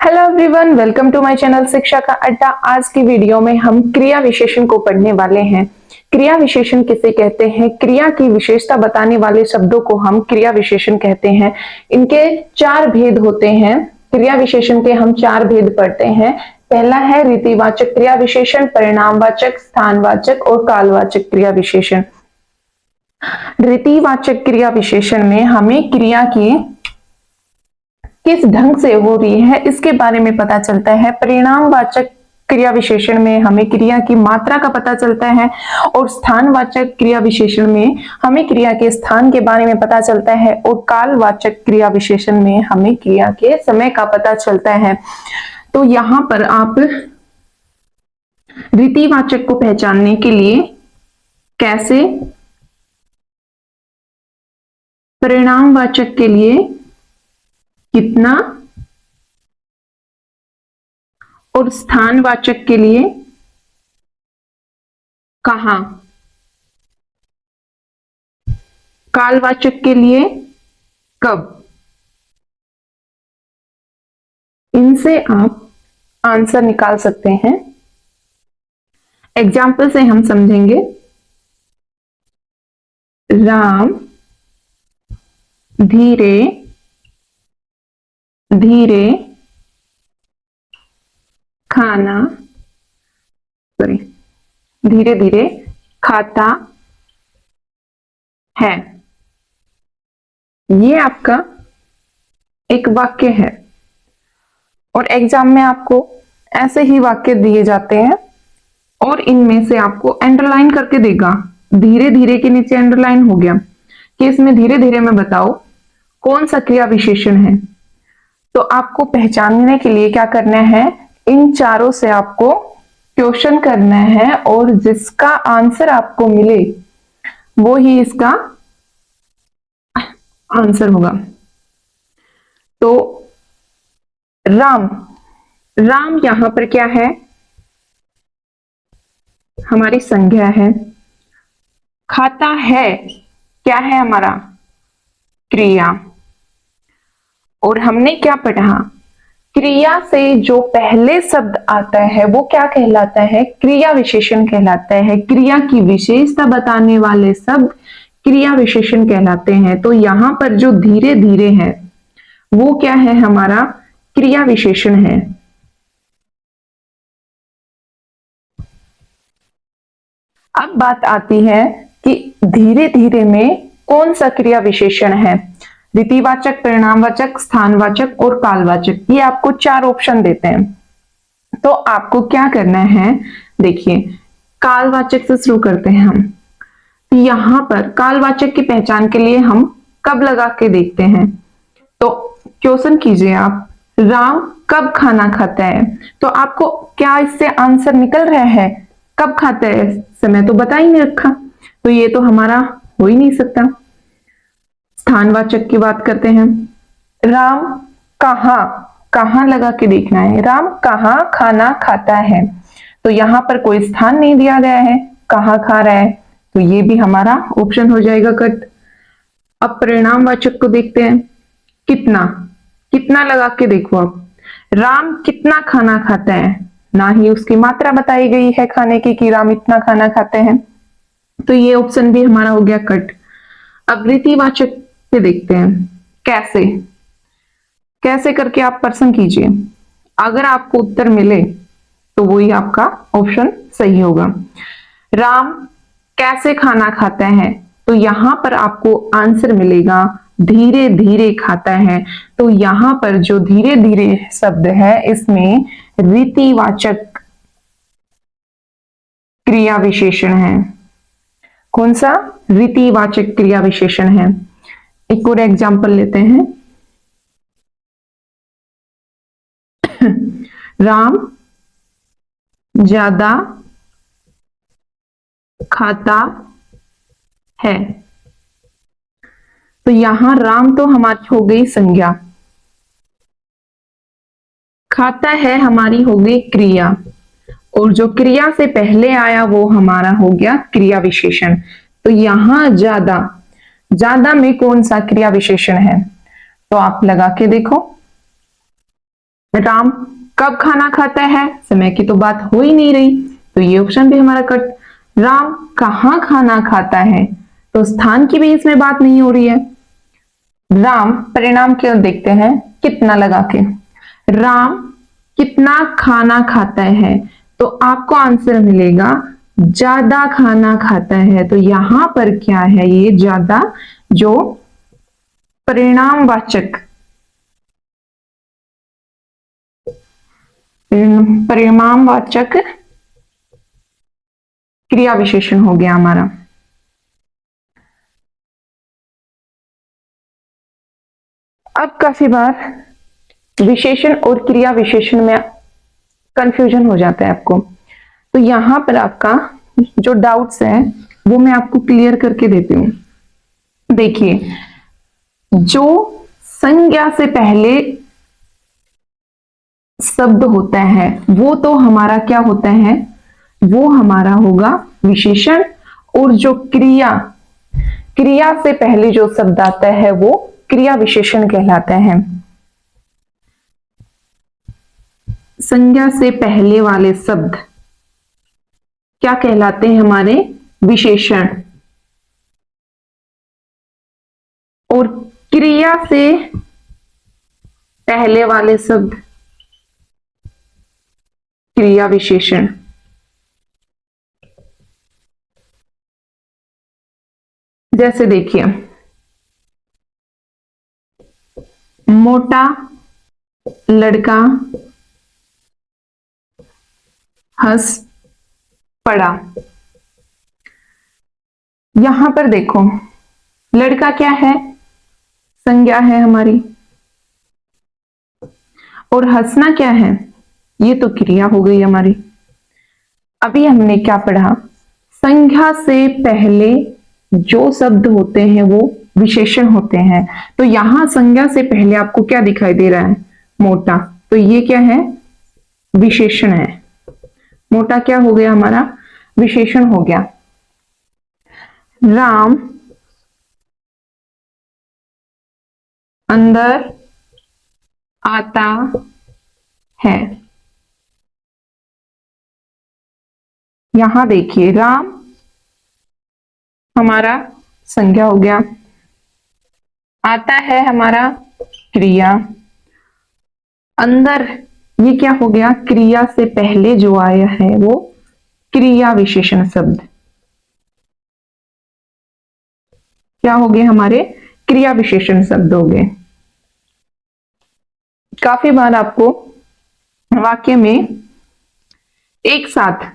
Hello everyone, welcome to my channel शिक्षा का अड्डा। आज की वीडियो में हम क्रिया विशेषण को पढ़ने वाले हैं। क्रिया विशेषण किसे कहते हैं? क्रिया की विशेषता बताने वाले शब्दों को हम क्रिया विशेषण कहते हैं। इनके चार भेद होते हैं। क्रिया विशेषण के हम चार भेद पढ़ते हैं। पहला है रीतिवाचक क्रिया विशेषण, परिणामवाचक, स्थानवाचक और कालवाचक क्रिया विशेषण। रीतिवाचक क्रिया विशेषण में हमें क्रिया की किस ढंग से हो रही है इसके बारे में पता चलता है। परिणामवाचक क्रिया विशेषण में हमें क्रिया की मात्रा का पता चलता है और स्थानवाचक क्रिया विशेषण में हमें क्रिया के स्थान के बारे में पता चलता है और कालवाचक क्रिया विशेषण में हमें क्रिया के समय का पता चलता है। तो यहां पर आप रीतिवाचक को पहचानने के लिए कैसे, परिणामवाचक के लिए कितना और स्थानवाचक के लिए कहां, कालवाचक के लिए कब, इनसे आप आंसर निकाल सकते हैं। एग्जाम्पल से हम समझेंगे। राम धीरे धीरे खाना, सॉरी, धीरे धीरे खाता है। ये आपका एक वाक्य है और एग्जाम में आपको ऐसे ही वाक्य दिए जाते हैं और इनमें से आपको अंडरलाइन करके देगा। धीरे धीरे के नीचे अंडरलाइन हो गया कि इसमें धीरे धीरे में बताओ कौन सा क्रिया विशेषण है। तो आपको पहचानने के लिए क्या करना है, इन चारों से आपको क्वेश्चन करना है और जिसका आंसर आपको मिले वो ही इसका आंसर होगा। तो राम, राम यहां पर क्या है? हमारी संज्ञा है। खाता है क्या है? हमारा क्रिया। और हमने क्या पढ़ा? क्रिया से जो पहले शब्द आता है वो क्या कहलाता है? क्रिया विशेषण कहलाता है। क्रिया की विशेषता बताने वाले शब्द क्रिया विशेषण कहलाते हैं। तो यहां पर जो धीरे धीरे है वो क्या है? हमारा क्रिया विशेषण है। अब बात आती है कि धीरे धीरे में कौन सा क्रिया विशेषण है। रीतिवाचक, परिणामवाचक, स्थानवाचक और कालवाचक, ये आपको चार ऑप्शन देते हैं। तो आपको क्या करना है, देखिए कालवाचक से शुरू करते हैं हम। यहां पर कालवाचक की पहचान के लिए हम कब लगा के देखते हैं। तो क्वेश्चन कीजिए आप, राम कब खाना खाता है? तो आपको क्या इससे आंसर निकल रहा है? कब खाता है? समय तो बता ही नहीं रखा, तो ये तो हमारा हो ही नहीं सकता। स्थानवाचक की बात करते हैं। राम कहां, कहां लगा के देखना है। राम कहां खाना खाता है? तो यहां पर कोई स्थान नहीं दिया गया है, कहां खा रहा है, तो ये भी हमारा ऑप्शन हो जाएगा कट। अब परिणामवाचक को देखते हैं। कितना, कितना लगा के देखो। अब राम कितना खाना खाता है, ना ही उसकी मात्रा बताई गई है खाने की कि राम इतना खाना खाते हैं, तो ये ऑप्शन भी हमारा हो गया कट। अब रीतिवाचक पे देखते हैं। कैसे, कैसे करके आप प्रश्न कीजिए। अगर आपको उत्तर मिले तो वही आपका ऑप्शन सही होगा। राम कैसे खाना खाता है? तो यहां पर आपको आंसर मिलेगा धीरे धीरे खाता है। तो यहां पर जो धीरे धीरे शब्द है इसमें रीतिवाचक क्रिया विशेषण है। कौन सा? रीतिवाचक क्रिया विशेषण है। एक और एग्जाम्पल लेते हैं। राम ज्यादा खाता है। तो यहां राम तो हमारी हो गई संज्ञा, खाता है हमारी हो गई क्रिया, और जो क्रिया से पहले आया वो हमारा हो गया क्रिया विशेषण। तो यहां ज्यादा, ज्यादा में कौन सा क्रिया विशेषण है? तो आप लगा के देखो। राम कब खाना खाता है, समय की तो बात हो ही नहीं रही, तो ये ऑप्शन भी हमारा कट। राम कहाँ खाना खाता है, तो स्थान की भी इसमें बात नहीं हो रही है। राम परिणाम क्या देखते हैं, कितना लगा के, राम कितना खाना खाता है, तो आपको आंसर मिलेगा ज्यादा खाना खाता है। तो यहां पर क्या है, ये ज्यादा जो परिणामवाचक परिणामवाचक क्रिया विशेषण हो गया हमारा। अब काफी बार विशेषण और क्रिया विशेषण में कंफ्यूजन हो जाता है आपको, तो यहां पर आपका जो डाउट्स है वो मैं आपको क्लियर करके देती हूं। देखिए, जो संज्ञा से पहले शब्द होता है वो तो हमारा क्या होता है, वो हमारा होगा विशेषण, और जो क्रिया से पहले जो शब्द आता है वो क्रिया विशेषण कहलाता है। संज्ञा से पहले वाले शब्द क्या कहलाते हैं, हमारे विशेषण, और क्रिया से पहले वाले शब्द क्रिया विशेषण। जैसे देखिए, मोटा लड़का हंस पड़ा। यहां पर देखो, लड़का क्या है, संज्ञा है हमारी, और हंसना क्या है, ये तो क्रिया हो गई हमारी। अभी हमने क्या पढ़ा, संज्ञा से पहले जो शब्द होते हैं वो विशेषण होते हैं। तो यहां संज्ञा से पहले आपको क्या दिखाई दे रहा है, मोटा, तो ये क्या है, विशेषण है। मोटा क्या हो गया हमारा, विशेषण हो गया। राम अंदर आता है। यहां देखिए, राम हमारा संज्ञा हो गया, आता है हमारा क्रिया, अंदर ये क्या हो गया, क्रिया से पहले जो आया है वो क्रिया विशेषण शब्द क्या हो गए, हमारे क्रिया विशेषण शब्द हो गए। काफी बार आपको वाक्य में एक साथ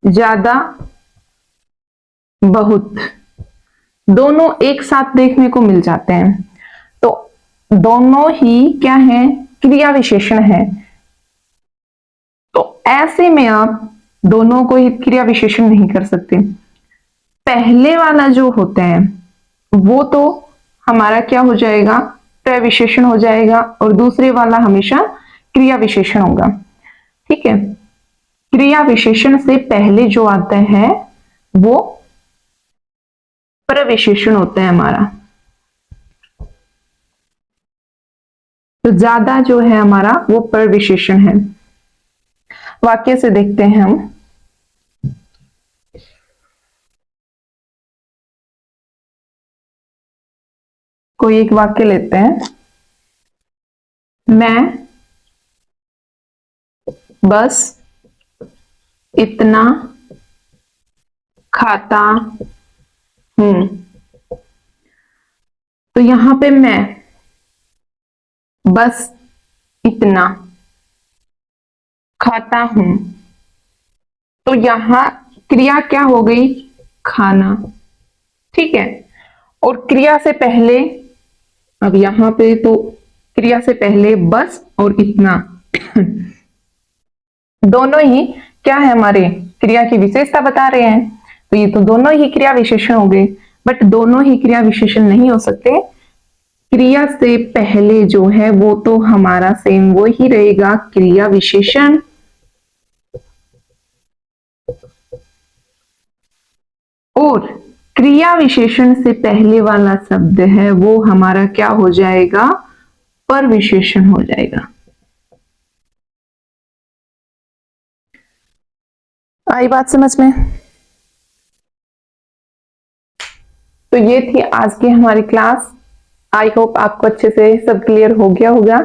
ज्यादा बहुत दोनों एक साथ देखने को मिल जाते हैं, तो दोनों ही क्या है, क्रिया विशेषण है। तो ऐसे में आप दोनों को ही क्रिया विशेषण नहीं कर सकते। पहले वाला जो होता है वो तो हमारा क्या हो जाएगा, प्रविशेषण हो जाएगा, और दूसरे वाला हमेशा क्रिया विशेषण होगा। ठीक है, क्रिया विशेषण से पहले जो आता है वो प्रविशेषण होता है हमारा। तो ज्यादा जो है हमारा वो प्रविशेषण है। वाक्य से देखते हैं हम, कोई एक वाक्य लेते हैं, मैं बस इतना खाता हूं। तो यहां पे मैं बस इतना खाता हूं, तो यहां क्रिया क्या हो गई, खाना। ठीक है, और क्रिया से पहले, अब यहां पे तो क्रिया से पहले बस और इतना दोनों ही क्या है, हमारे क्रिया की विशेषता बता रहे हैं, तो ये तो दोनों ही क्रिया विशेषण हो गए। बट दोनों ही क्रिया विशेषण नहीं हो सकते, क्रिया से पहले जो है वो तो हमारा सेम वो ही रहेगा, क्रिया विशेषण। और क्रिया विशेषण से पहले वाला शब्द है वो हमारा क्या हो जाएगा, पर विशेषण हो जाएगा। आई बात समझ में? तो ये थी आज की हमारी क्लास। आई होप आपको अच्छे से सब क्लियर हो गया होगा।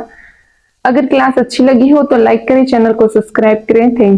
अगर क्लास अच्छी लगी हो तो लाइक करें, चैनल को सब्सक्राइब करें। Thank you.